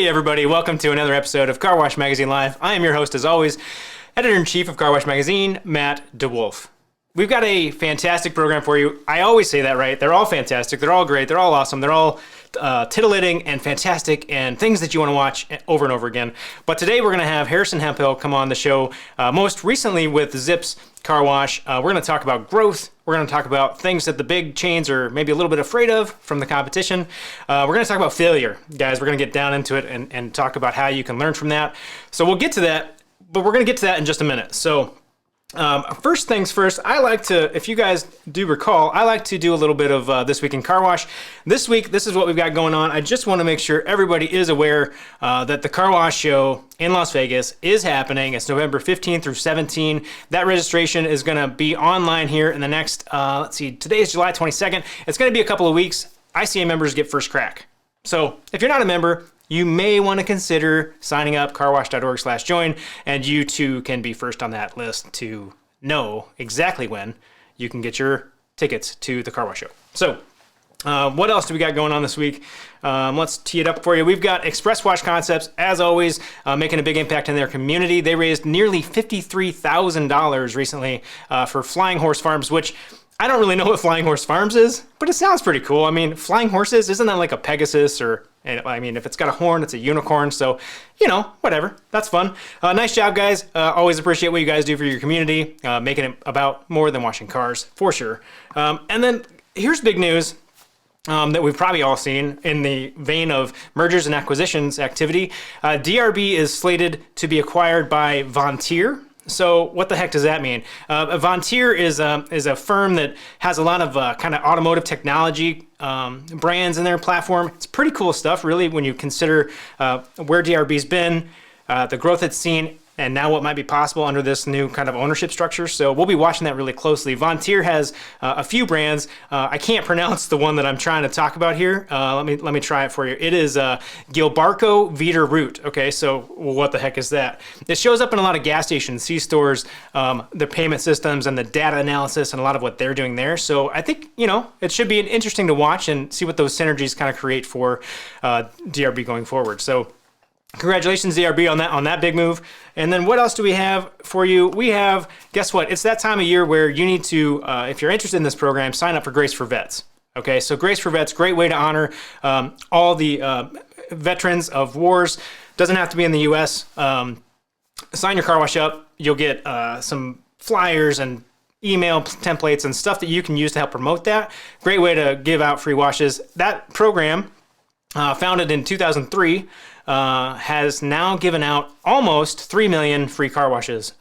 Howdy, everybody. Welcome to another episode of Car Wash Magazine Live. I am your host, as always, Editor-in-Chief of Car Wash Magazine, Matt DeWolf. We've got a fantastic program for you. I always say that, right? They're all fantastic. They're all great. They're all awesome. They're all titillating and fantastic and things that you want to watch over and over again. But today we're going to have Harrison Hemphill come on the show, most recently with Zips Car Wash. We're going to talk about growth. We're going to talk about things that the big chains are maybe a little bit afraid of from the competition. We're going to talk about failure, guys. We're going to get down into it and talk about how you can learn from that. So we'll get to that, but we're going to get to that in just a minute. So first things first, I like to, if you guys do recall, I like to do a little bit of This Week in Car Wash. This week, this is what we've got going on. I just want to make sure everybody is aware that the Car Wash show in Las Vegas is happening. It's November 15th through 17th. That registration is going to be online here in the next, let's see, today is July 22nd. It's going to be a couple of weeks. ICA members get first crack. So if you're not a member, you may want to consider signing up, carwash.org/join, and you too can be first on that list to know exactly when you can get your tickets to the Car Wash show. So what else do we got going on this week? Let's tee it up for you. We've got Express Wash Concepts, as always, making a big impact in their community. They raised nearly $53,000 recently for Flying Horse Farms, which I don't really know what Flying Horse Farms is, but it sounds pretty cool. I mean, flying horses, isn't that like a Pegasus or, I mean, if it's got a horn, it's a unicorn. So, you know, whatever. That's fun. Nice job, guys. Always appreciate what you guys do for your community, making it about more than washing cars, for sure. And then here's big news that we've probably all seen in the vein of mergers and acquisitions activity. DRB is slated to be acquired by Vontier. So what the heck does that mean? Vontier is a firm that has a lot of kind of automotive technology brands in their platform. It's pretty cool stuff, really, when you consider where DRB's been, the growth it's seen, and now what might be possible under this new kind of ownership structure. So we'll be watching that really closely. Vontier has a few brands. I can't pronounce the one that I'm trying to talk about here. Let me try it for you. It is Gilbarco Vita Root. Okay, so what the heck is that? It shows up in a lot of gas stations, C-stores, the payment systems, and the data analysis, and a lot of what they're doing there. So I think, you know, it should be interesting to watch and see what those synergies kind of create for DRB going forward. So congratulations, DRB, on that big move. And then what else do we have for you? We have, guess what? It's that time of year where you need to, if you're interested in this program, sign up for Grace for Vets. Okay, so Grace for Vets, great way to honor all the veterans of wars. Doesn't have to be in the U.S. Sign your car wash up. You'll get some flyers and email templates and stuff that you can use to help promote that. Great way to give out free washes. That program, founded in 2003, has now given out almost 3 million free car washes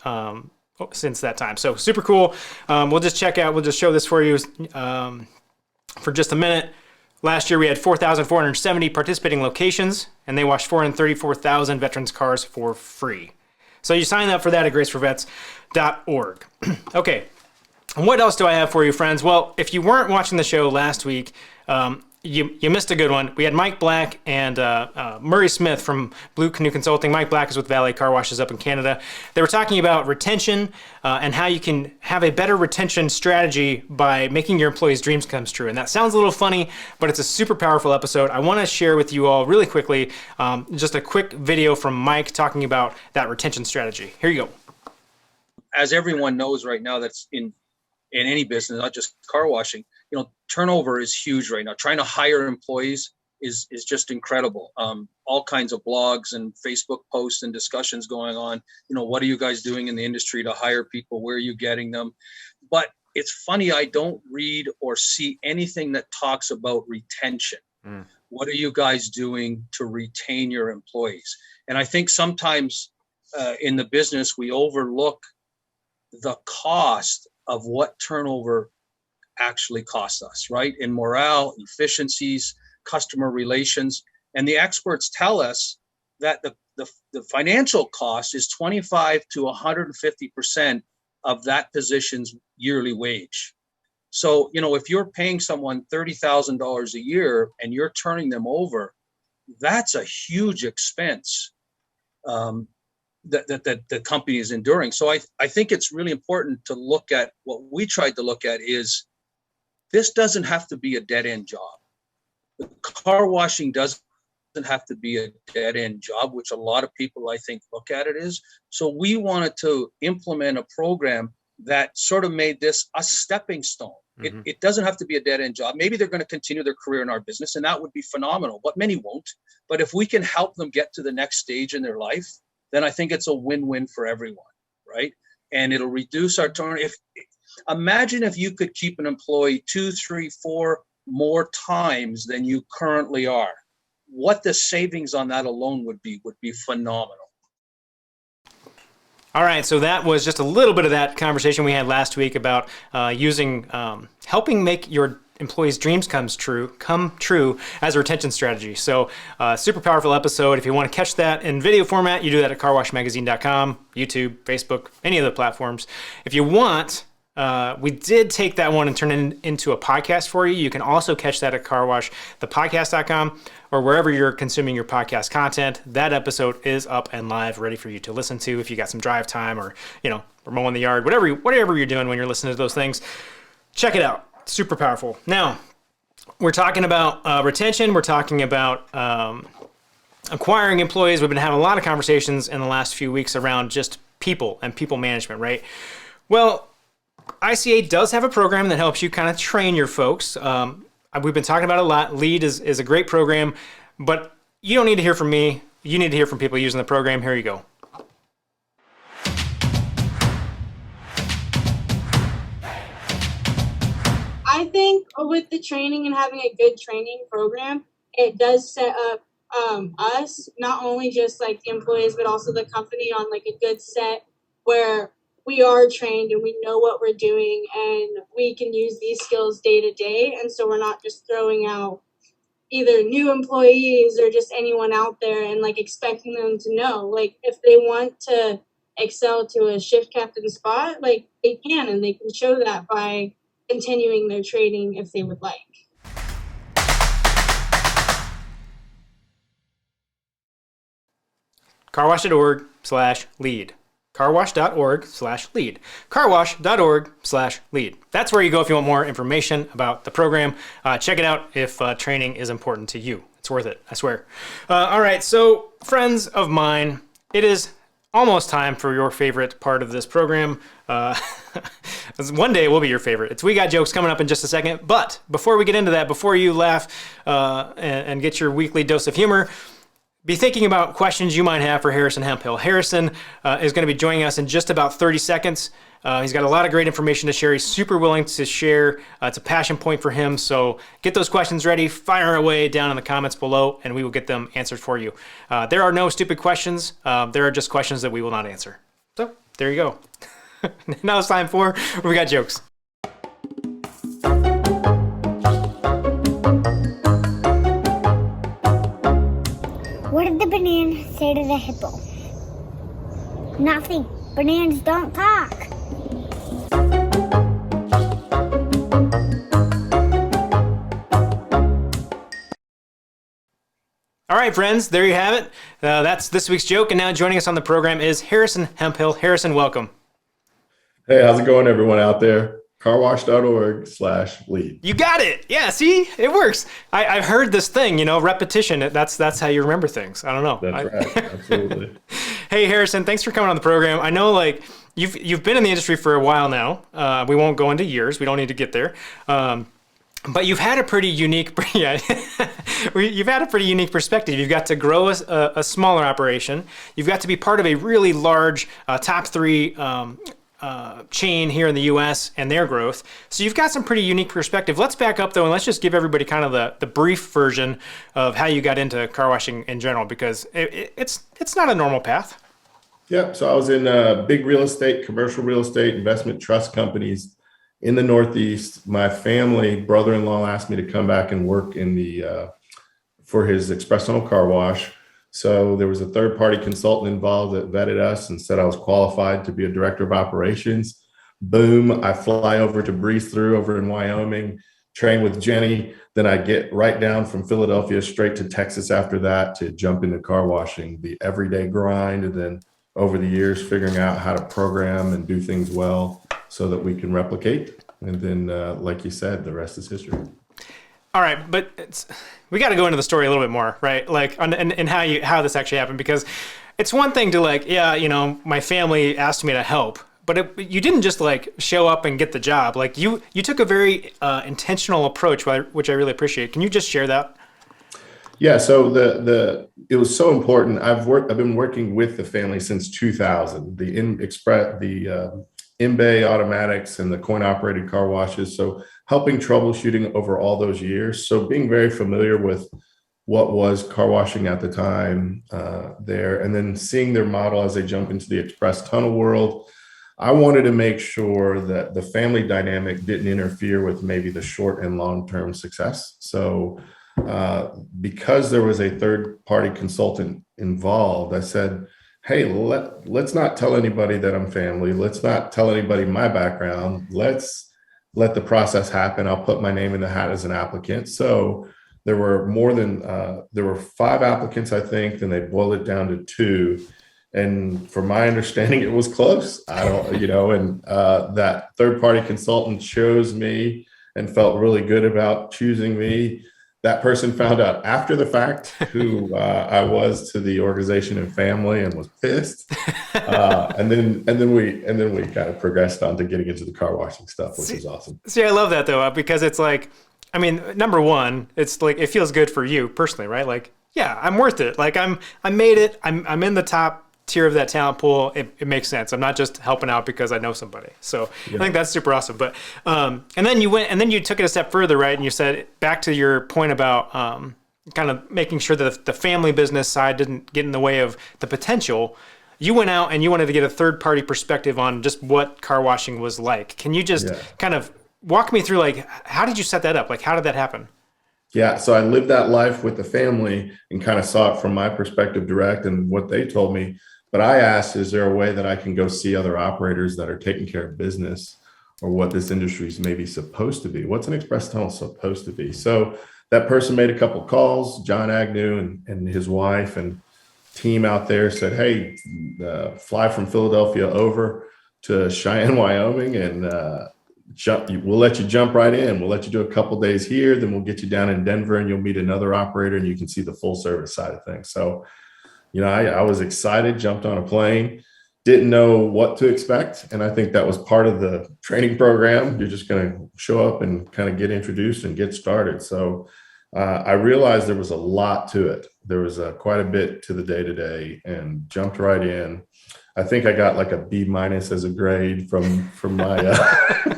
since that time. So super cool. We'll just show this for you for just a minute. Last year we had 4,470 participating locations, and they washed 434,000 veterans cars for free. So you sign up for that at graceforvets.org. Okay. And what else do I have for you, friends? Well, if you weren't watching the show last week, you missed a good one. We had Mike Black and Murray Smith from Blue Canoe Consulting. Mike Black is with Valet Car Washes up in Canada. They were talking about retention and how you can have a better retention strategy by making your employees' dreams come true. And that sounds a little funny, but it's a super powerful episode. I want to share with you all really quickly just a quick video from Mike talking about that retention strategy. Here you go. As everyone knows right now that's in any business, not just car washing, you know, turnover is huge right now. Trying to hire employees is just incredible. All kinds of blogs and Facebook posts and discussions going on. You know, what are you guys doing in the industry to hire people? Where are you getting them? But it's funny, I don't read or see anything that talks about retention. What are you guys doing to retain your employees? And I think sometimes in the business, we overlook the cost of what turnover actually costs us, right? In morale, efficiencies, customer relations. And the experts tell us that the financial cost is 25 to 150% of that position's yearly wage. So, you know, if you're paying someone $30,000 a year and you're turning them over, that's a huge expense that the company is enduring. So I think it's really important to look at what we tried to look at is this doesn't have to be a dead end job. The car washing doesn't have to be a dead end job, which a lot of people I think look at it as. So we wanted to implement a program that sort of made this a stepping stone. Mm-hmm. It doesn't have to be a dead end job. Maybe they're going to continue their career in our business, and that would be phenomenal, but many won't. But if we can help them get to the next stage in their life, then I think it's a win-win for everyone, right? And it'll reduce our turnover. Imagine if you could keep an employee 2, 3, 4 more times than you currently are. What the savings on that alone would be phenomenal. All right, so that was just a little bit of that conversation we had last week about helping make your employees' dreams come true as a retention strategy. So super powerful episode. If you want to catch that in video format, you do that at carwashmagazine.com, YouTube, Facebook, any of the platforms. If you want, we did take that one and turn it into a podcast for you. You can also catch that at carwashthepodcast.com or wherever you're consuming your podcast content. That episode is up and live, ready for you to listen to if you got some drive time or, or mowing the yard, whatever you're doing when you're listening to those things. Check it out. Super powerful. Now, we're talking about retention. We're talking about acquiring employees. We've been having a lot of conversations in the last few weeks around just people and people management, right? Well, ICA does have a program that helps you kind of train your folks. We've been talking about it a lot. LEAD is a great program, but you don't need to hear from me. You need to hear from people using the program. Here you go. I think with the training and having a good training program, it does set up us, not only just like the employees, but also the company on like a good set where we are trained and we know what we're doing and we can use these skills day to day. And so we're not just throwing out either new employees or just anyone out there and like expecting them to know, like if they want to excel to a shift captain spot, like they can, and they can show that by continuing their training if they would like. carwash.org/lead. carwash.org/lead. carwash.org/lead. That's where you go if you want more information about the program. Check it out if training is important to you. It's worth it, I swear. All right, so friends of mine, it is almost time for your favorite part of this program. One day it will be your favorite. It's We Got Jokes coming up in just a second. But before we get into that, before you laugh and get your weekly dose of humor, be thinking about questions you might have for Harrison Hemphill. Harrison is going to be joining us in just about 30 seconds. He's got a lot of great information to share. He's super willing to share. It's a passion point for him. So get those questions ready. Fire away down in the comments below, and we will get them answered for you. There are no stupid questions. There are just questions that we will not answer. So there you go. Now it's time for We Got Jokes. What did the banana say to the hippo? Nothing. Bananas don't talk. All right, friends, there you have it. That's this week's joke. And now joining us on the program is Harrison Hemphill. Harrison, welcome. Hey, how's it going, everyone out there? carwash.org/lead. You got it. Yeah, see, it works. I've heard this thing, repetition. That's how you remember things. I don't know. That's right. Absolutely. Hey, Harrison, thanks for coming on the program. I know, you've been in the industry for a while now. We won't go into years. We don't need to get there. But you've had a pretty unique, you've had a pretty unique perspective. You've got to grow a smaller operation. You've got to be part of a really large top 3 chain here in the U.S. and their growth. So you've got some pretty unique perspective. Let's back up though, and let's just give everybody kind of the brief version of how you got into car washing in general, because it's not a normal path. Yeah, so I was in big real estate, commercial real estate, investment trust companies in the Northeast. My family, brother-in-law asked me to come back and work in for his express tunnel car wash. So there was a third-party consultant involved that vetted us and said I was qualified to be a director of operations. Boom, I fly over to Breeze Through over in Wyoming, train with Jenny. Then I get right down from Philadelphia straight to Texas after that to jump into car washing, the everyday grind. And then over the years, figuring out how to program and do things well so that we can replicate. And then, like you said, the rest is history. All right, but we got to go into the story a little bit more, right? Like, and how this actually happened, because it's one thing to like, yeah, my family asked me to help, but you didn't just like show up and get the job. Like you took a very intentional approach, which I really appreciate. Can you just share that? Yeah, so it was so important. I've been working with the family since 2000. The in-bay automatics and the coin-operated car washes. So helping troubleshooting over all those years. So being very familiar with what was car washing at the time there, and then seeing their model as they jump into the express tunnel world. I wanted to make sure that the family dynamic didn't interfere with maybe the short and long-term success. So because there was a third-party consultant involved, I said, hey, let's not tell anybody that I'm family. Let's not tell anybody my background. Let's let the process happen. I'll put my name in the hat as an applicant. So there were there were 5 applicants, I think, then they boiled it down to 2. And from my understanding, it was close. I don't, and that third-party consultant chose me and felt really good about choosing me. That person found out after the fact who I was to the organization and family, and was pissed. And then we kind of progressed on to getting into the car washing stuff, which is awesome. See, I love that though, because it's like, I mean, number one, it's like it feels good for you personally, right? Like, yeah, I'm worth it. Like I made it. I'm in the top tier of that talent pool. It makes sense. I'm not just helping out because I know somebody. So yeah. I think that's super awesome. But and then you took it a step further, right? And you said, back to your point about kind of making sure that the family business side didn't get in the way of the potential. You went out and you wanted to get a third party perspective on just what car washing was like. Can you just kind of walk me through, like, how did you set that up? Like, how did that happen? Yeah, so I lived that life with the family and kind of saw it from my perspective direct and what they told me. But I asked, is there a way that I can go see other operators that are taking care of business, or what this industry is maybe supposed to be? What's an express tunnel supposed to be? So that person made a couple of calls. John Agnew and his wife and team out there said, hey, fly from Philadelphia over to Cheyenne, Wyoming, and we'll let you jump right in. We'll let you do a couple days here, then we'll get you down in Denver and you'll meet another operator and you can see the full service side of things. So I was excited, jumped on a plane, didn't know what to expect. And I think that was part of the training program. You're just going to show up and kind of get introduced and get started. So I realized there was a lot to it. There was quite a bit to the day-to-day, and jumped right in. I think I got like a B- as a grade from my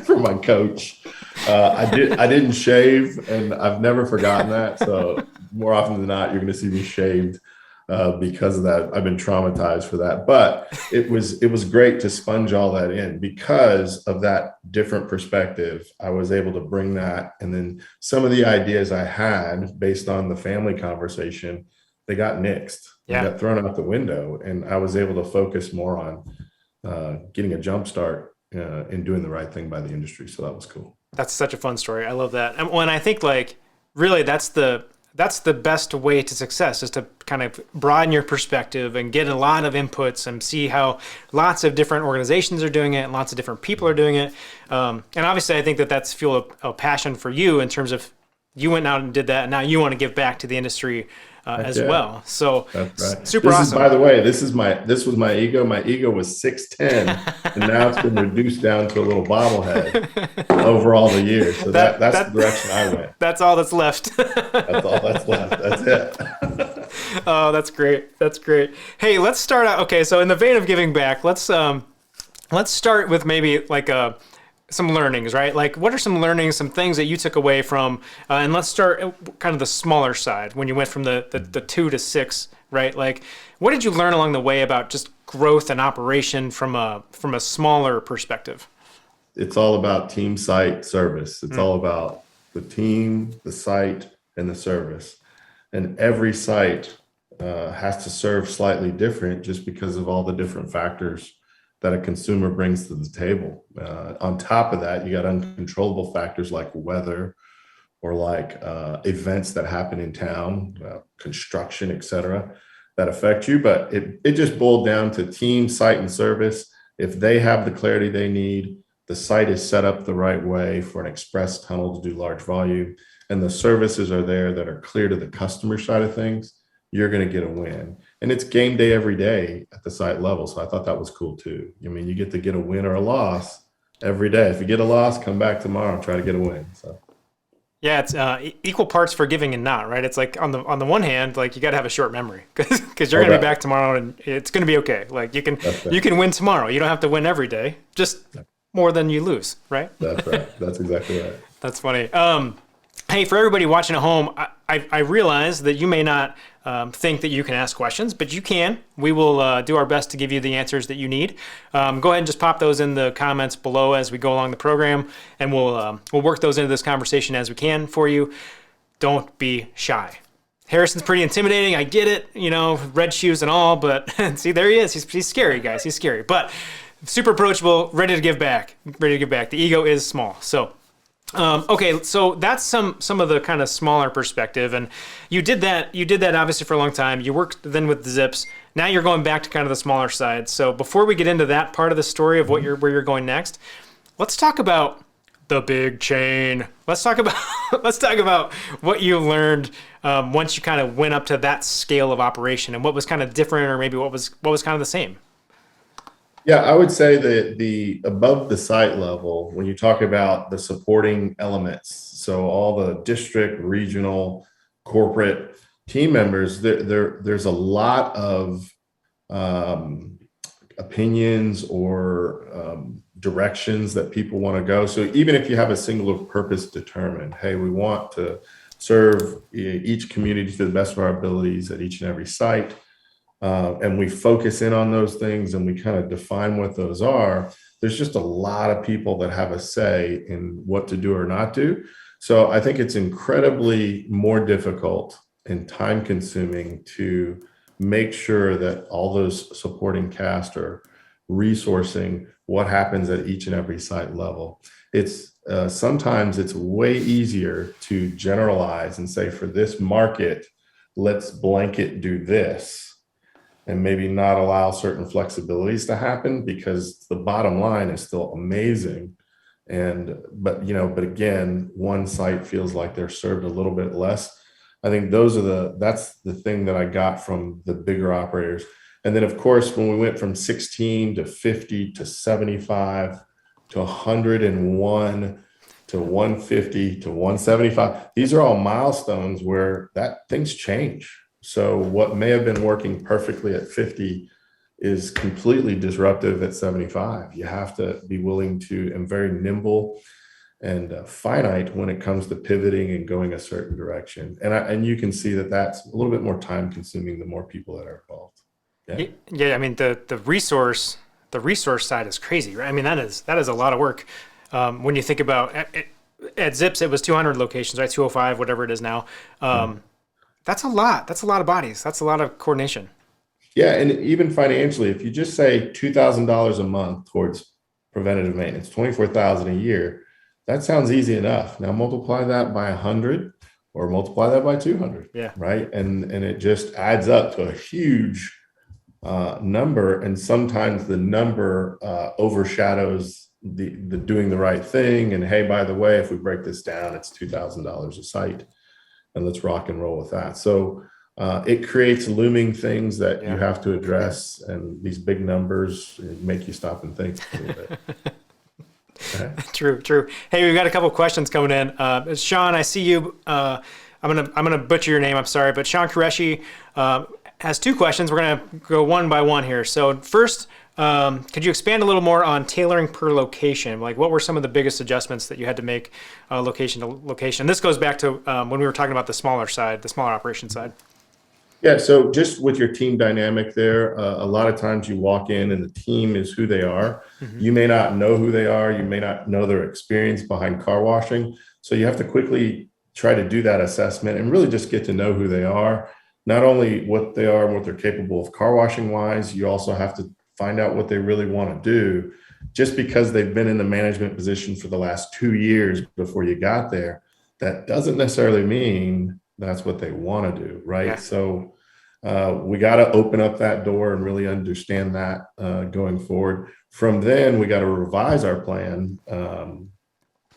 from my coach. I didn't shave, and I've never forgotten that. So more often than not, you're going to see me shaved because of that. I've been traumatized for that, but it was great to sponge all that in because of that different perspective. I was able to bring that, and then some of the ideas I had based on the family conversation, they got nixed. Yeah. They got thrown out the window, and I was able to focus more on getting a jump start and doing the right thing by the industry. So that was cool. That's such a fun story. I love that. And when I think, like, really that's the best way to success, is to kind of broaden your perspective and get a lot of inputs and see how lots of different organizations are doing it and lots of different people are doing it. And obviously I think that's fuel of passion for you, in terms of you went out and did that, and now you want to give back to the industry as well. So right. Super awesome. By the way, this was my ego. My ego was 6'10", and now it's been reduced down to a little bobblehead over all the years. So that's the direction I went. That's all that's left. That's all that's left. That's it. Oh, that's great. That's great. Hey, let's start out. Okay, so in the vein of giving back, let's start with maybe like some learnings, right? Like, what are some learnings, some things that you took away from, and let's start kind of the smaller side, when you went from the 2 to 6, right? Like, what did you learn along the way about just growth and operation from a smaller perspective? It's all about team, site, service. It's all about the team, the site, and the service. And every site has to serve slightly different, just because of all the different factors that a consumer brings to the table. On top of that, you got uncontrollable factors like weather, or like events that happen in town, construction, et cetera, that affect you. But it just boiled down to team, site, and service. If they have the clarity they need, the site is set up the right way for an express tunnel to do large volume, and the services are there that are clear to the customer side of things, you're going to get a win. And it's game day every day at the site level. So I thought that was cool too. I mean, you get to get a win or a loss every day. If you get a loss, come back tomorrow and try to get a win. So. Yeah, it's equal parts forgiving and not, right? It's like on the one hand, like you got to have a short memory because you're going to be back tomorrow and it's going to be okay. Like you can win tomorrow. You don't have to win every day, just more than you lose, right? That's right. That's exactly right. That's funny. Hey, for everybody watching at home, I realize that you may not think that you can ask questions, but you can. We will do our best to give you the answers that you need. Go ahead and just pop those in the comments below as we go along the program, and we'll work those into this conversation as we can for you. Don't be shy. Harrison's pretty intimidating. I get it, red shoes and all, but see, there he is. He's scary, guys. He's scary, but super approachable, ready to give back. The ego is small, so. Okay, so that's some of the kind of smaller perspective, and you did that obviously for a long time. You worked then with the Zips. Now you're going back to kind of the smaller side. So before we get into that part of the story of where you're going next, let's talk about the big chain. Let's talk about what you learned once you kind of went up to that scale of operation, and what was kind of different, or maybe what was kind of the same. Yeah, I would say that the above the site level, when you talk about the supporting elements, so all the district, regional, corporate team members, there's a lot of opinions or directions that people want to go. So even if you have a singular purpose determined, hey, we want to serve each community to the best of our abilities at each and every site. And we focus in on those things and we kind of define what those are. There's just a lot of people that have a say in what to do or not do. So I think it's incredibly more difficult and time consuming to make sure that all those supporting cast are resourcing what happens at each and every site level. It's sometimes it's way easier to generalize and say, for this market, let's blanket do this, and maybe not allow certain flexibilities to happen, because the bottom line is still amazing. But again, one site feels like they're served a little bit less. I think that's the thing that I got from the bigger operators. And then of course, when we went from 16 to 50 to 75 to 101 to 150 to 175, these are all milestones where things change. So what may have been working perfectly at 50 is completely disruptive at 75. You have to be willing to, and very nimble and finite when it comes to pivoting and going a certain direction. And you can see that that's a little bit more time consuming the more people that are involved. Yeah. I mean, the resource side is crazy, right? I mean, that is a lot of work. When you think about at Zips, it was 200 locations, right? 205, whatever it is now. That's a lot. That's a lot of bodies. That's a lot of coordination. Yeah. And even financially, if you just say $2,000 a month towards preventative maintenance, $24,000 a year, that sounds easy enough. Now multiply that by 100 or multiply that by 200. Yeah. Right. And it just adds up to a huge number. And sometimes the number overshadows the doing the right thing. And hey, by the way, if we break this down, it's $2,000 a site. And let's rock and roll with that. So it creates looming things that you have to address, and these big numbers make you stop and think a little bit. Okay. True. Hey, we've got a couple of questions coming in. Sean, I see you. I'm gonna butcher your name. I'm sorry, but Sean Qureshi has two questions. We're gonna go one by one here. So first, could you expand a little more on tailoring per location? Like, what were some of the biggest adjustments that you had to make location to location? This goes back to when we were talking about the smaller operation side. Yeah, so just with your team dynamic there, a lot of times you walk in and the team is who they are. Mm-hmm. You may not know who they are. You may not know their experience behind car washing. So you have to quickly try to do that assessment and really just get to know who they are. Not only what they are and what they're capable of car washing wise, you also have to find out what they really want to do. Just because they've been in the management position for the last 2 years before you got there, that doesn't necessarily mean that's what they want to do, right? Yeah. So we got to open up that door and really understand that going forward. From then, we got to revise our plan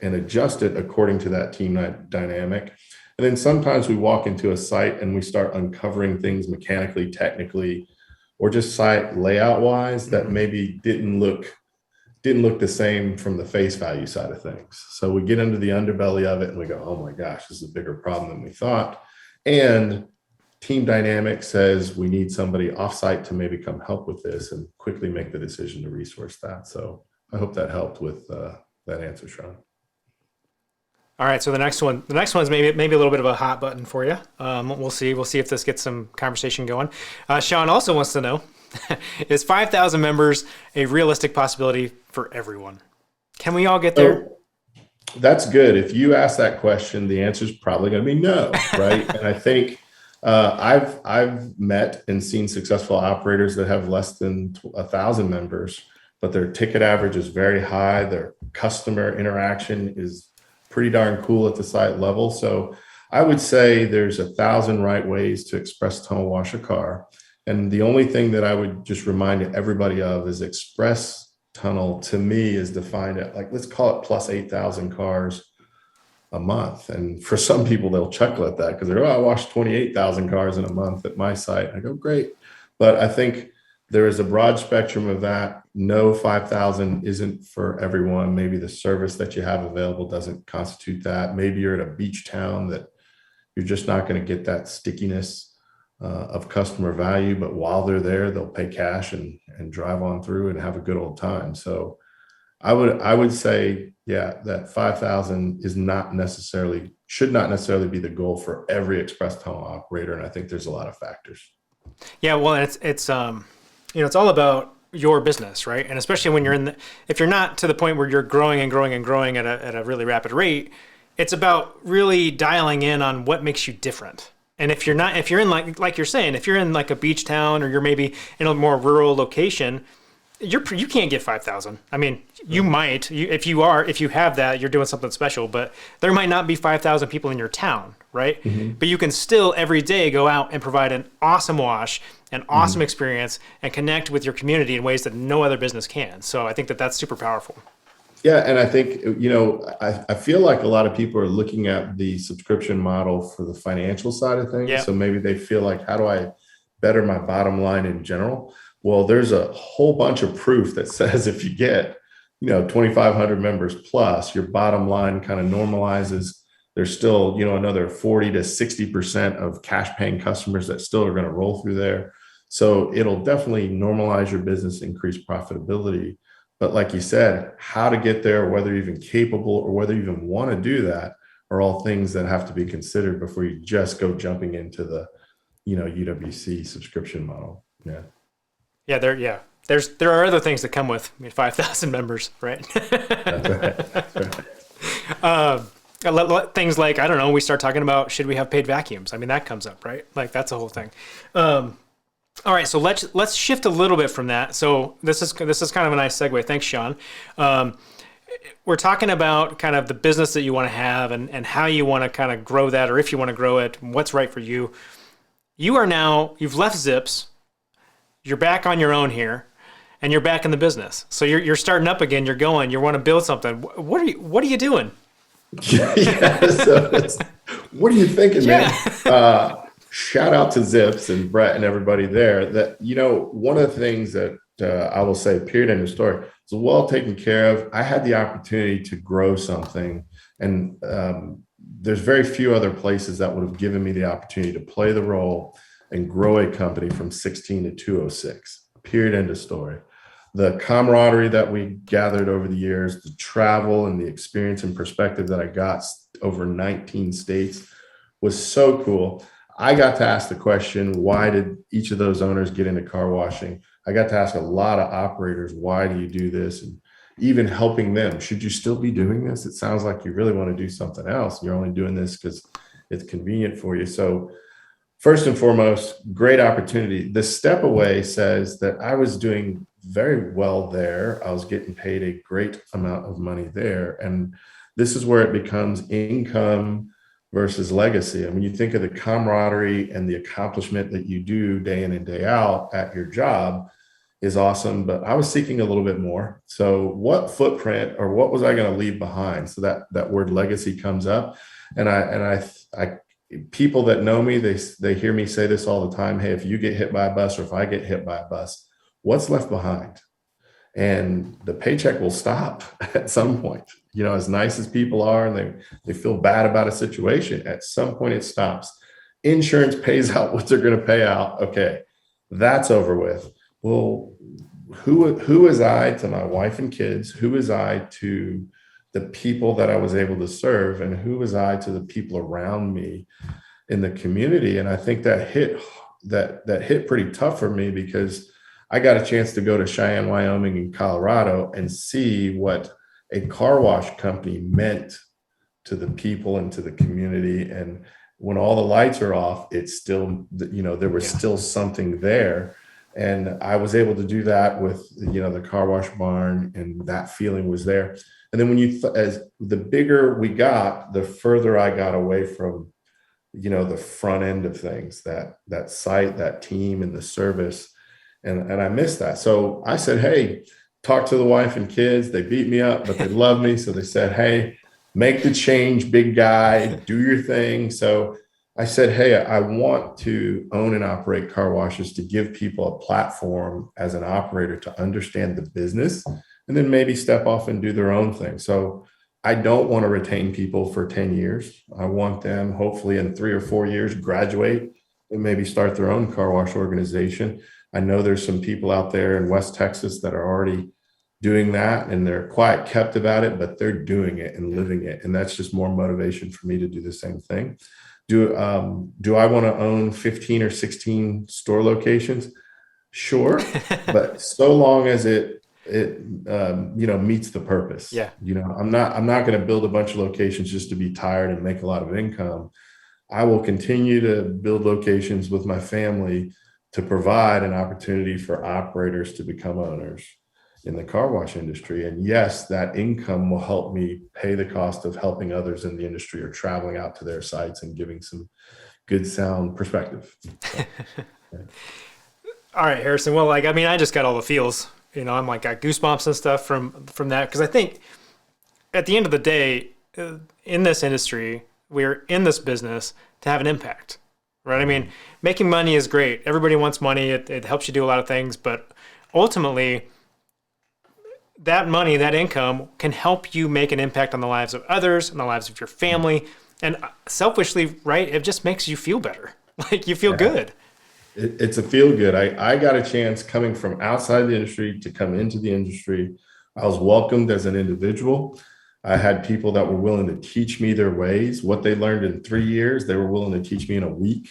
and adjust it according to that team dynamic. And then sometimes we walk into a site and we start uncovering things mechanically, technically, or just site layout wise that maybe didn't look the same from the face value side of things. So we get into the underbelly of it and we go, oh my gosh, this is a bigger problem than we thought. And team dynamic says we need somebody offsite to maybe come help with this, and quickly make the decision to resource that. So I hope that helped with that answer, Sean. All right, so the next one is maybe a little bit of a hot button for you. We'll see if this gets some conversation going. Sean also wants to know, is 5,000 members a realistic possibility for everyone? Can we all get there? That's good. If you ask that question, the answer is probably going to be no, right? And I think I've met and seen successful operators that have less than 1,000 members, but their ticket average is very high. Their customer interaction is pretty darn cool at the site level. So I would say there's 1,000 right ways to express tunnel wash a car. And the only thing that I would just remind everybody of is express tunnel to me is defined at, like, let's call it plus 8,000 cars a month. And for some people, they'll chuckle at that because they're, I washed 28,000 cars in a month at my site. I go, great. But I think there is a broad spectrum of that. No, 5,000 isn't for everyone. Maybe the service that you have available doesn't constitute that. Maybe you're at a beach town that you're just not going to get that stickiness of customer value. But while they're there, they'll pay cash and drive on through and have a good old time. So I would say, yeah, that 5,000 should not necessarily be the goal for every express tunnel operator. And I think there's a lot of factors. Yeah, well, it's it's all about your business, right? And especially when if you're not to the point where you're growing and growing and growing at a really rapid rate, it's about really dialing in on what makes you different. And if you're in like you're saying, if you're in like a beach town, or you're maybe in a more rural location, you can't get 5,000. I mean, you might, if you have that, you're doing something special, but there might not be 5,000 people in your town, right? Mm-hmm. But you can still every day go out and provide an awesome wash, an awesome experience, and connect with your community in ways that no other business can. So I think that's super powerful. Yeah. And I think, I feel like a lot of people are looking at the subscription model for the financial side of things. Yeah. So maybe they feel like, how do I better my bottom line in general? Well, there's a whole bunch of proof that says if you get, 2,500 members plus, your bottom line kind of normalizes. There's still, another 40 to 60% of cash paying customers that still are going to roll through there. So it'll definitely normalize your business, increase profitability. But like you said, how to get there, whether you're even capable or whether you even want to do that, are all things that have to be considered before you just go jumping into the, UWC subscription model. Yeah. Yeah, there are other things that come with 5,000 members, right? That's right. Things like, I don't know, we start talking about, should we have paid vacuums? I mean, that comes up, right? Like, that's a whole thing. All right, so let's shift a little bit from that. So this is kind of a nice segue. Thanks, Sean. We're talking about kind of the business that you want to have and how you want to kind of grow that, or if you want to grow it, what's right for you. You've left Zips. You're back on your own here, and you're back in the business. So you're starting up again. You want to build something. What are you doing? Yeah. So what are you thinking, man? Shout out to Zips and Brett and everybody there. That one of the things that I will say, period, end of story, is well taken care of. I had the opportunity to grow something, and there's very few other places that would have given me the opportunity to play the role and grow a company from 16 to 206, period, end of story. The camaraderie that we gathered over the years, the travel and the experience and perspective that I got over 19 states was so cool. I got to ask the question, why did each of those owners get into car washing? I got to ask a lot of operators, why do you do this? And even helping them, should you still be doing this? It sounds like you really want to do something else. You're only doing this because it's convenient for you. So first and foremost, great opportunity. The step away says that I was doing very well there. I was getting paid a great amount of money there. And this is where it becomes income versus legacy. And when you think of the camaraderie and the accomplishment that you do day in and day out at your job, is awesome, but I was seeking a little bit more. So what footprint or what was I going to leave behind? So that word legacy comes up, and I people that know me, they hear me say this all the time. Hey, if you get hit by a bus, or if I get hit by a bus, what's left behind? And the paycheck will stop at some point. As nice as people are, and they feel bad about a situation, at some point it stops. Insurance pays out what they're going to pay out. Okay, that's over with. Well, who is I to my wife and kids? Who is I to the people that I was able to serve? And who is I to the people around me in the community? And I think that hit pretty tough for me, because I got a chance to go to Cheyenne, Wyoming and Colorado and see what a car wash company meant to the people and to the community. And when all the lights are off, it's still, there was still something there. And I was able to do that with, the car wash barn, and that feeling was there. And then when as the bigger we got, the further I got away from, the front end of things, that site, that team, and the service. And I missed that. So I said, hey, talk to the wife and kids. They beat me up, but they love me. So they said, hey, make the change, big guy, do your thing. So I said, hey, I want to own and operate car washes to give people a platform as an operator to understand the business, and then maybe step off and do their own thing. So I don't want to retain people for 10 years. I want them, hopefully in 3 or 4 years, graduate and maybe start their own car wash organization. I know there's some people out there in West Texas that are already doing that, and they're quiet kept about it, but they're doing it and living it. And that's just more motivation for me to do the same thing. Do I want to own 15 or 16 store locations? Sure. But so long as it meets the purpose. Yeah. I'm not going to build a bunch of locations just to be tired and make a lot of income. I will continue to build locations with my family to provide an opportunity for operators to become owners in the car wash industry. And yes, that income will help me pay the cost of helping others in the industry or traveling out to their sites and giving some good sound perspective. So, yeah. All right, Harrison. Well, I just got all the feels, I'm got goosebumps and stuff from that. Cause I think at the end of the day, in this industry, we're in this business to have an impact, right? Making money is great. Everybody wants money. It helps you do a lot of things, but ultimately, that money, that income can help you make an impact on the lives of others and the lives of your family. And selfishly, right, it just makes you feel better. You feel good. It's a feel good. I got a chance coming from outside the industry to come into the industry. I was welcomed as an individual. I had people that were willing to teach me their ways. What they learned in 3 years, they were willing to teach me in a week.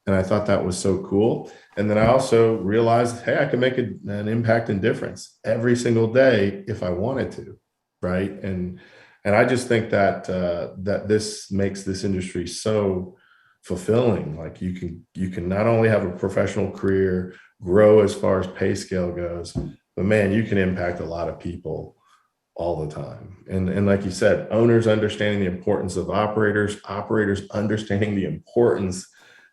And I thought that was so cool. And then I also realized, hey, I can make an impact and difference every single day if I wanted to, right? And I just think that that this makes this industry so fulfilling. You can not only have a professional career, grow as far as pay scale goes, but man, you can impact a lot of people all the time. And like you said, owners understanding the importance of operators understanding the importance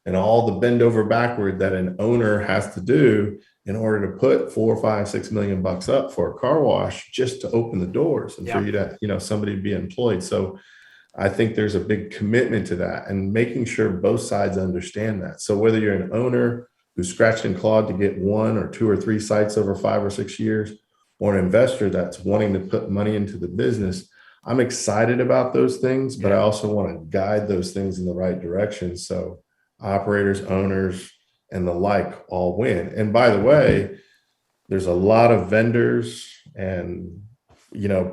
and all the bend over backward that an owner has to do in order to put $4, $5, $6 million bucks up for a car wash just to open the doors and for you to, somebody to be employed. So I think there's a big commitment to that and making sure both sides understand that. So whether you're an owner who's scratched and clawed to get 1 or 2 or 3 sites over 5 or 6 years, or an investor that's wanting to put money into the business, I'm excited about those things, but I also want to guide those things in the right direction. So operators, owners, and the like all win. And by the way, there's a lot of vendors and,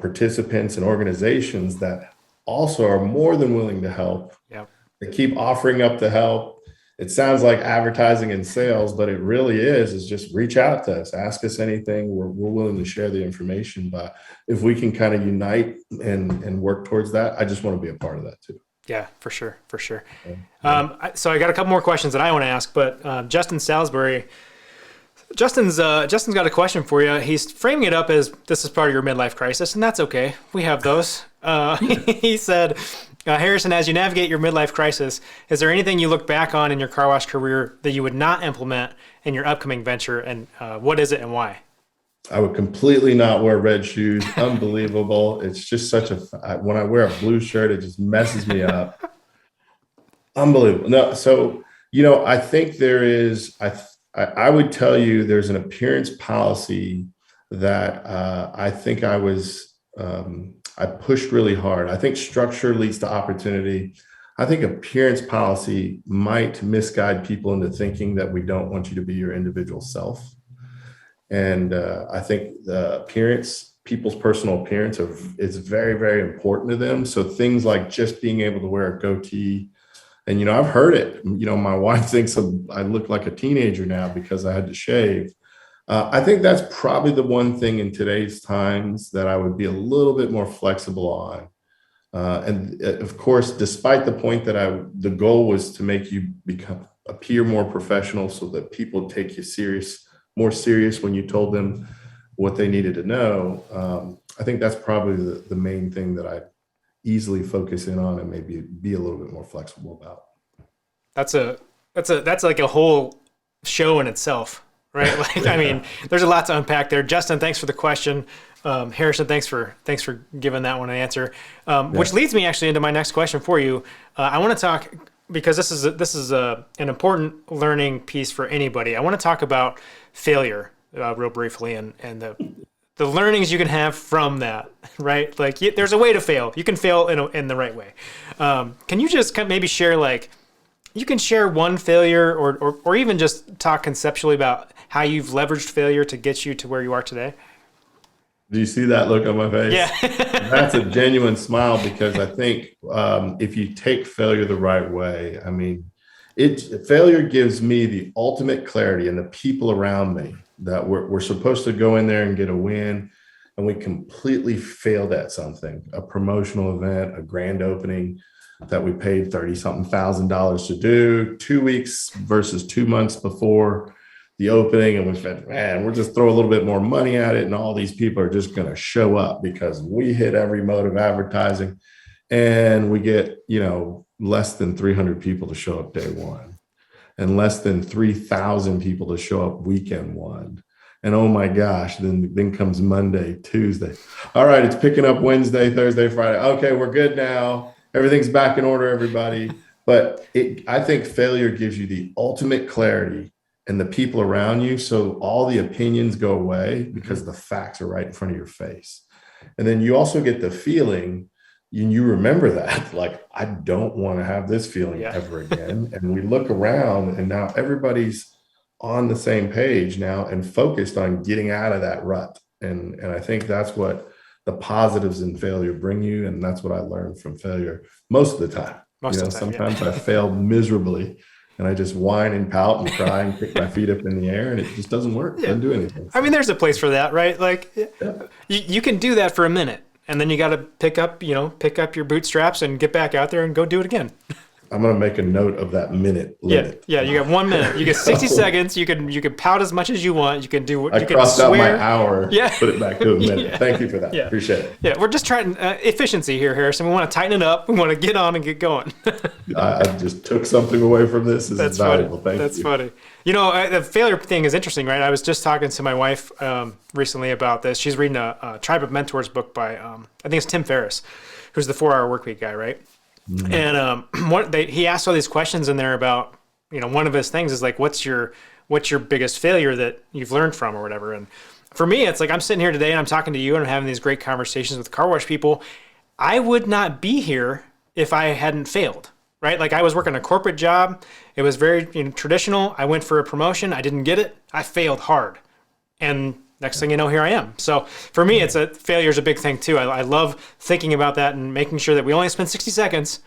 participants and organizations that also are more than willing to help. Yep. They keep offering up the help. It sounds like advertising and sales, but it really is just reach out to us, ask us anything. We're willing to share the information, but if we can kind of unite and work towards that, I just want to be a part of that too. Yeah, for sure. So I got a couple more questions that I want to ask, but Justin Salisbury, Justin's got a question for you. He's framing it up as this is part of your midlife crisis, and that's okay. We have those. He said, Harrison, as you navigate your midlife crisis, is there anything you look back on in your car wash career that you would not implement in your upcoming venture, and what is it and why? I would completely not wear red shoes. Unbelievable. It's just when I wear a blue shirt, it just messes me up. Unbelievable. No, so, I think there is, I would tell you there's an appearance policy that I think I pushed really hard. I think structure leads to opportunity. I think appearance policy might misguide people into thinking that we don't want you to be your individual self. And I think the people's personal appearance is very, very important to them. So things like just being able to wear a goatee, and, I've heard it, my wife thinks I look like a teenager now because I had to shave. I think that's probably the one thing in today's times that I would be a little bit more flexible on. And of course, despite the point that the goal was to make you appear more professional so that people take you more serious when you told them what they needed to know. I think that's probably the main thing that I easily focus in on and maybe be a little bit more flexible about. That's like a whole show in itself, right? Like, I mean, there's a lot to unpack there. Justin, thanks for the question. Harrison, thanks for giving that one an answer. Which leads me actually into my next question for you. I want to talk, because this is an important learning piece for anybody. I want to talk about failure real briefly and the learnings you can have from that, right? Like, there's a way to fail. You can fail in the right way. Can you just maybe share, like, you can share one failure or even just talk conceptually about how you've leveraged failure to get you to where you are today? Do you see that look on my face? Yeah. That's a genuine smile, because I think if you take failure the right way, I mean, failure gives me the ultimate clarity and the people around me that we're supposed to go in there and get a win, and we completely failed at something, a promotional event, a grand opening that we paid $30,000 to do 2 weeks versus 2 months before the opening. And we said, man, we'll just throw a little bit more money at it, and all these people are just going to show up because we hit every mode of advertising, and we get, less than 300 people to show up day one, and less than 3,000 people to show up weekend one. And oh my gosh, then comes Monday, Tuesday. All right, it's picking up Wednesday, Thursday, Friday. Okay, we're good now. Everything's back in order, everybody. But I think failure gives you the ultimate clarity and the people around you. So all the opinions go away because the facts are right in front of your face. And then you also get the feeling, you remember that, like, I don't want to have this feeling ever again. And we look around, and now everybody's on the same page now and focused on getting out of that rut. And I think that's what the positives in failure bring you. And that's what I learned from failure most of the time. Sometimes I failed miserably, and I just whine and pout and cry and kick my feet up in the air, and it just doesn't work. Doesn't do anything. I mean, there's a place for that, right? Like, you can do that for a minute, and then you got to pick up your bootstraps and get back out there and go do it again. I'm going to make a note of that minute limit. Yeah. You got 1 minute. You get 60 seconds. You can pout as much as you want. You can do what you can crossed swear. out my hour. Yeah. Put it back to a minute. Thank you for that. Appreciate it. Yeah. We're just trying efficiency here, Harrison. We want to tighten it up. We want to get on and get going. I just took something away from this. This is valuable. Thank you. That's funny. The failure thing is interesting, right? I was just talking to my wife recently about this. She's reading a Tribe of Mentors book by, I think it's Tim Ferriss, who's the 4-Hour Workweek guy, right? Mm-hmm. And he asked all these questions in there about, one of his things is like, what's your biggest failure that you've learned from or whatever. And for me, it's like, I'm sitting here today and I'm talking to you and I'm having these great conversations with car wash people. I would not be here if I hadn't failed, right? Like, I was working a corporate job. It was very traditional. I went for a promotion. I didn't get it. I failed hard. And next thing you know, here I am. So for me, failure is a big thing too. I love thinking about that and making sure that we only spend 60 seconds,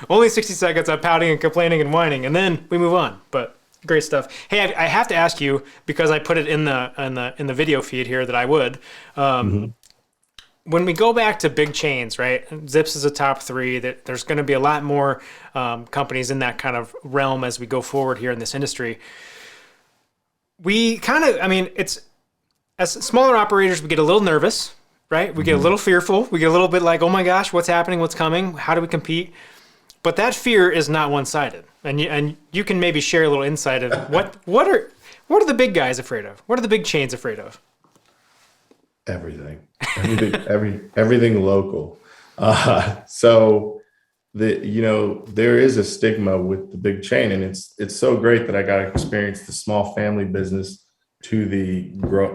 only 60 seconds on pouting and complaining and whining, and then we move on. But great stuff. Hey, I have to ask you, because I put it in the video feed here that I would. When we go back to big chains, right? Zips is a top 3. That there's going to be a lot more companies in that kind of realm as we go forward here in this industry. We kind of, it's, as smaller operators, we get a little nervous right? We get a little fearful. We get a little bit like, oh my gosh, what's happening? What's coming? How do we compete? But that fear is not one-sided. And you can maybe share a little insight of what are the big guys afraid of? What are the big chains afraid of? Everything, everything local. So there is a stigma with the big chain, and it's so great that I got to experience the small family business to the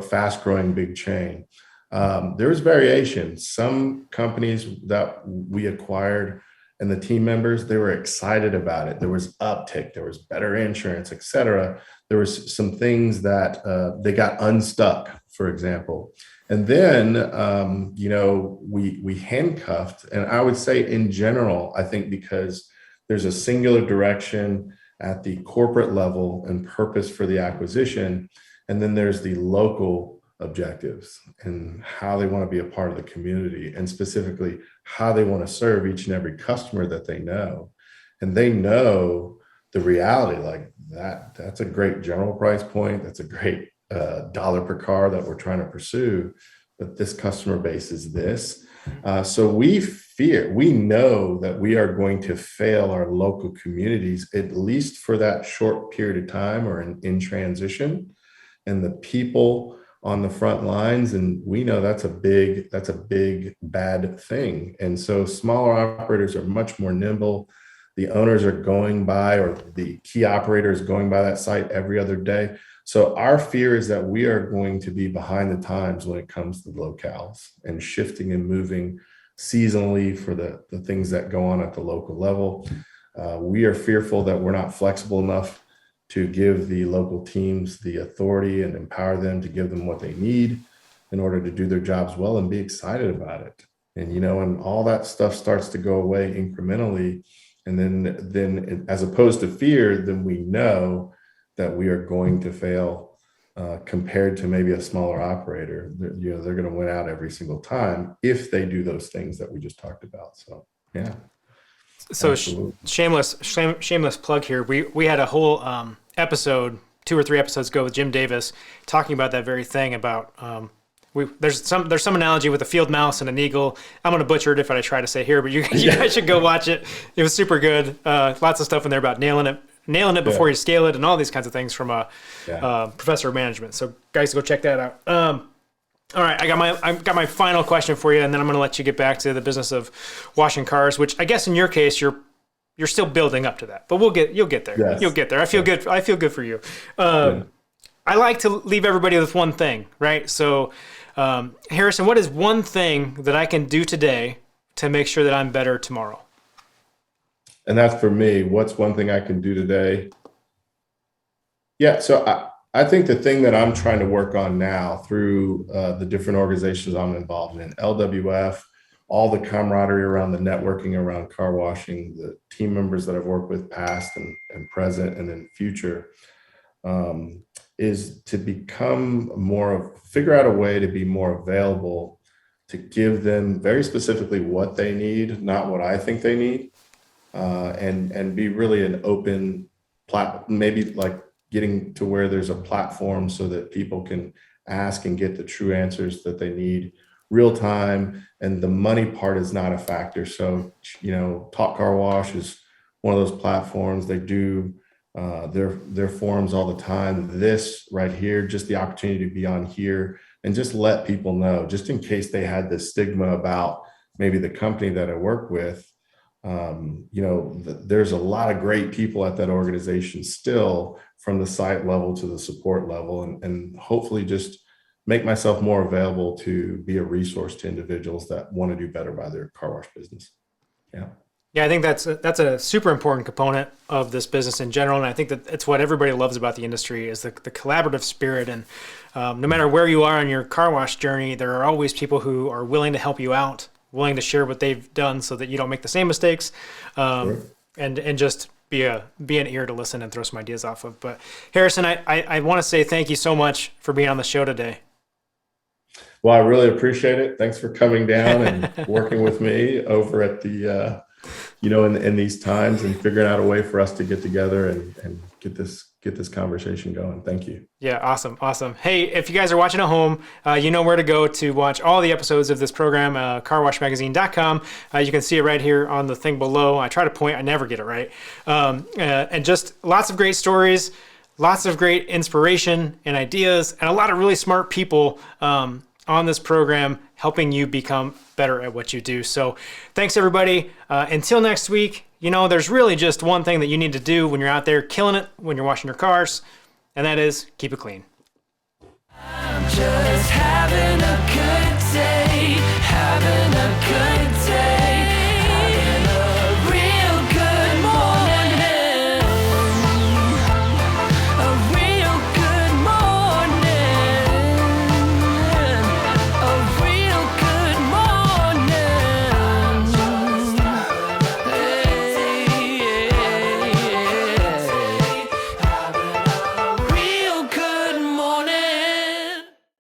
fast growing big chain. There's variation. Some companies that we acquired and the team members, they were excited about it. There was uptick, there was better insurance, et cetera. There was some things that they got unstuck, for example. And then, we handcuffed, and I would say in general, I think because there's a singular direction at the corporate level and purpose for the acquisition, and then there's the local objectives and how they want to be a part of the community, and specifically how they want to serve each and every customer that they know. And they know the reality, like that's a great general price point. That's a great dollar per car that we're trying to pursue, but this customer base is this. So we know that we are going to fail our local communities, at least for that short period of time or in transition, and the people on the front lines. And we know that's a big bad thing. And so smaller operators are much more nimble. The owners are going by, or the key operator is going by that site every other day. So our fear is that we are going to be behind the times when it comes to locales and shifting and moving seasonally for the things that go on at the local level. We are fearful that we're not flexible enough to give the local teams the authority and empower them to give them what they need in order to do their jobs well and be excited about it. And, and all that stuff starts to go away incrementally. And then as opposed to fear, then we know that we are going to fail compared to maybe a smaller operator. They're going to win out every single time if they do those things that we just talked about. So, yeah. So shameless plug here. We had a whole episode 2 or 3 episodes ago with Jim Davis talking about that very thing about there's some analogy with a field mouse and an eagle. I'm going to butcher it if I try to say here, but you guys should go watch it. It was super good. Lots of stuff in there about nailing it before you scale it and all these kinds of things from a professor of management. So guys, go check that out. All right, I got my final question for you, and then I'm going to let you get back to the business of washing cars, which I guess in your case you're still building up to that, but you'll get there. Yes. You'll get there. I feel good. I feel good for you. I like to leave everybody with one thing, right? So, Harrison, what is one thing that I can do today to make sure that I'm better tomorrow? And that's for me. What's one thing I can do today? Yeah, so I think the thing that I'm trying to work on now through the different organizations I'm involved in, LWF, all the camaraderie around the networking around car washing, the team members that I've worked with past and present and in future, is to figure out a way to be more available, to give them very specifically what they need, not what I think they need, and be really an open maybe like getting to where there's a platform so that people can ask and get the true answers that they need real time. And the money part is not a factor. So, Talk Car Wash is one of those platforms. They do their forums all the time. This right here, just the opportunity to be on here and just let people know, just in case they had this stigma about maybe the company that I work with. There's a lot of great people at that organization still, from the site level to the support level, and hopefully just make myself more available to be a resource to individuals that want to do better by their car wash business. Yeah, I think that's a super important component of this business in general, and I think that it's what everybody loves about the industry is the collaborative spirit. And no matter where you are on your car wash journey, there are always people who are willing to help you out, willing to share what they've done so that you don't make the same mistakes, and just be an ear to listen and throw some ideas off of. But Harrison, I want to say thank you so much for being on the show today. Well, I really appreciate it. Thanks for coming down and working with me over at the in these times, and figuring out a way for us to get together and get this conversation going. Thank you. Yeah, awesome. Hey, if you guys are watching at home, you know where to go to watch all the episodes of this program, carwashmagazine.com. You can see it right here on the thing below. I try to point, I never get it right. And just lots of great stories, lots of great inspiration and ideas, and a lot of really smart people on this program helping you become better at what you do. So thanks, everybody. Until next week, there's really just one thing that you need to do when you're out there killing it, when you're washing your cars, and that is keep it clean. I'm just having a